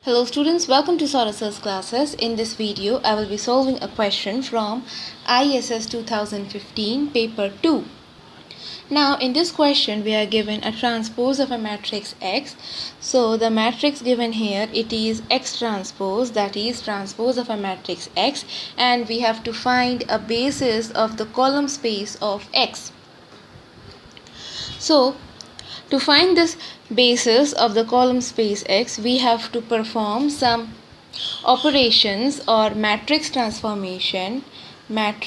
Hello students, welcome to Soras's classes. In this video, I will be solving a question from IES 2015 paper 2. Now in this question, we are given a transpose of a matrix X. So the matrix given here, it is X transpose, that is transpose of a matrix X, and we have to find a basis of the column space of X. So to find this basis of the column space X, we have to perform some operations or matrix transformation on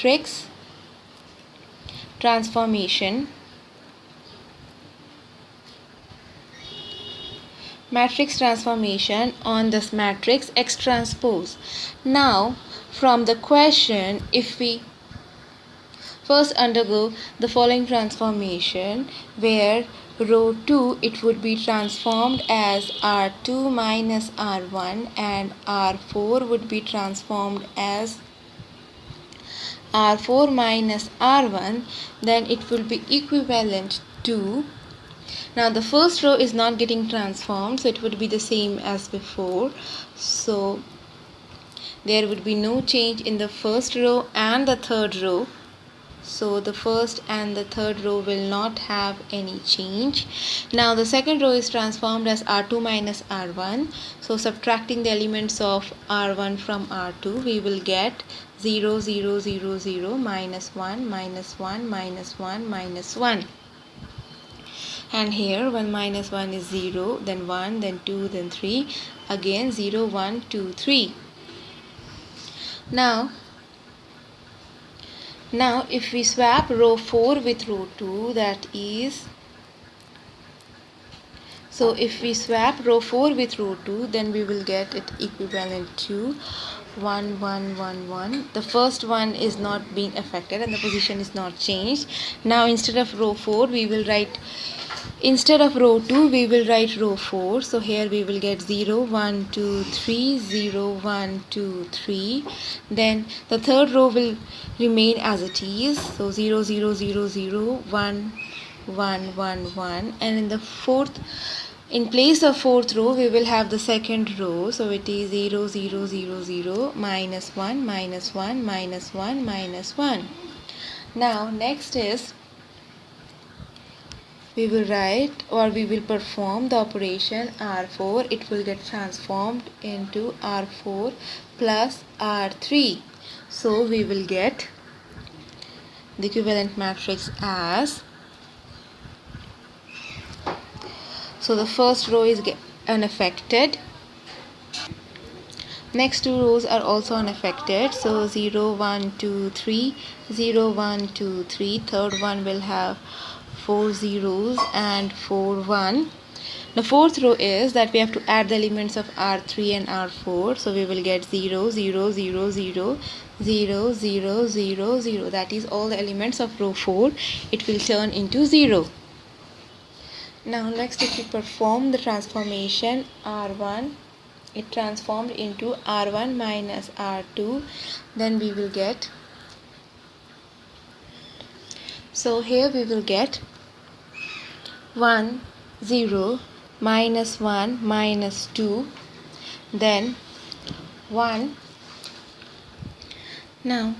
this matrix X transpose. Now from the question, if we first undergo the following transformation, where row 2 it would be transformed as R2 minus R1 and R4 would be transformed as R4 minus R1, then it will be equivalent to, now the first row is not getting transformed, so it would be the same as before. So there would be no change in the first row and the third row. So the first and the third row will not have any change. Now the second row is transformed as R2 minus R1. So subtracting the elements of R1 from R2, we will get 0, 0, 0, 0, minus 1, minus 1, minus 1, minus 1. And here when minus 1 is 0, then 1, then 2, then 3, again 0, 1, 2, 3. Now if we swap row 4 with row 2, that is, so if we swap row 4 with row 2, then we will get it equivalent to 1, 1, 1, 1. The first one is not being affected and the position is not changed. Now instead of row 4, we will write, instead of row 2, we will write row 4. So here we will get 0, 1, 2, 3, 0, 1, 2, 3. Then the third row will remain as it is. So 0, 0, 0, 0, 1, 1, 1, 1. And in the fourth, in place of fourth row, we will have the second row. So it is 0, 0, 0, 0, minus 1, minus 1, minus 1, minus 1. Now next is, we will write or we will perform the operation R4. It will get transformed into R4 plus R3. So we will get the equivalent matrix as, so the first row is unaffected. Next two rows are also unaffected. So 0, 1, 2, 3, 0, 1, 2, 3. Third one will have 4 zeros and 4 1. The fourth row is that we have to add the elements of R3 and R4. So we will get 0, 0, 0, 0, 0, 0, 0, 0. That is all the elements of row 4. It will turn into 0. Now next, if we perform the transformation R1, it transformed into R1 minus R2, then we will get, so here we will get 1, 0, minus 1, minus 2, then 1. Now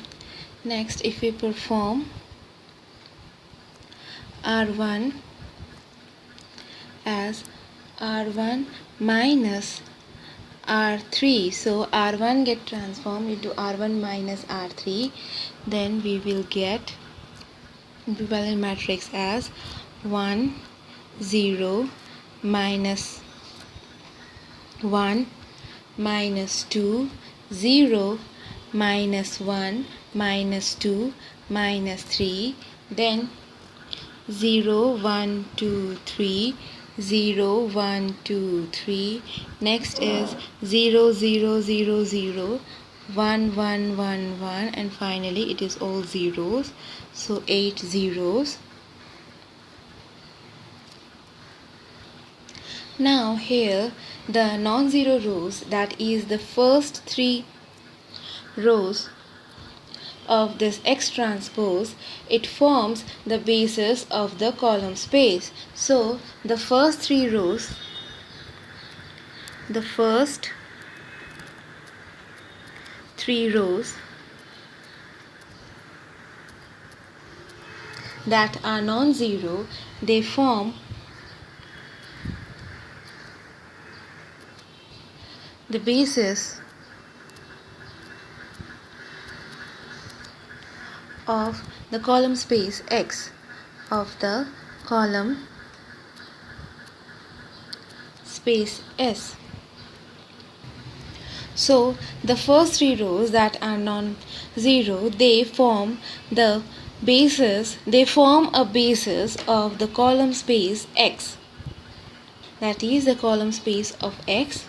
next, if we perform R1 as R1 minus R3, so R1 get transformed into R1 minus R3, then we will get equivalent matrix as 1, 0, minus 1, minus 2, 0, minus 1, minus 2, minus 3, then 0, 1, 2, 3, 0, 1, 2, 3. Next is 0, 0, 0, 0, 1, 1, 1, 1, and finally it is all zeros. So 8 zeros. Now here the non-zero rows, that is the first 3 rows of this X transpose, it forms the basis of the column space. So the first 3 rows, the first three rows that are non-zero, they form the basis of the column space X of the column space S. So the first three rows that are non-zero, they form a basis of the column space X. That is the column space of X.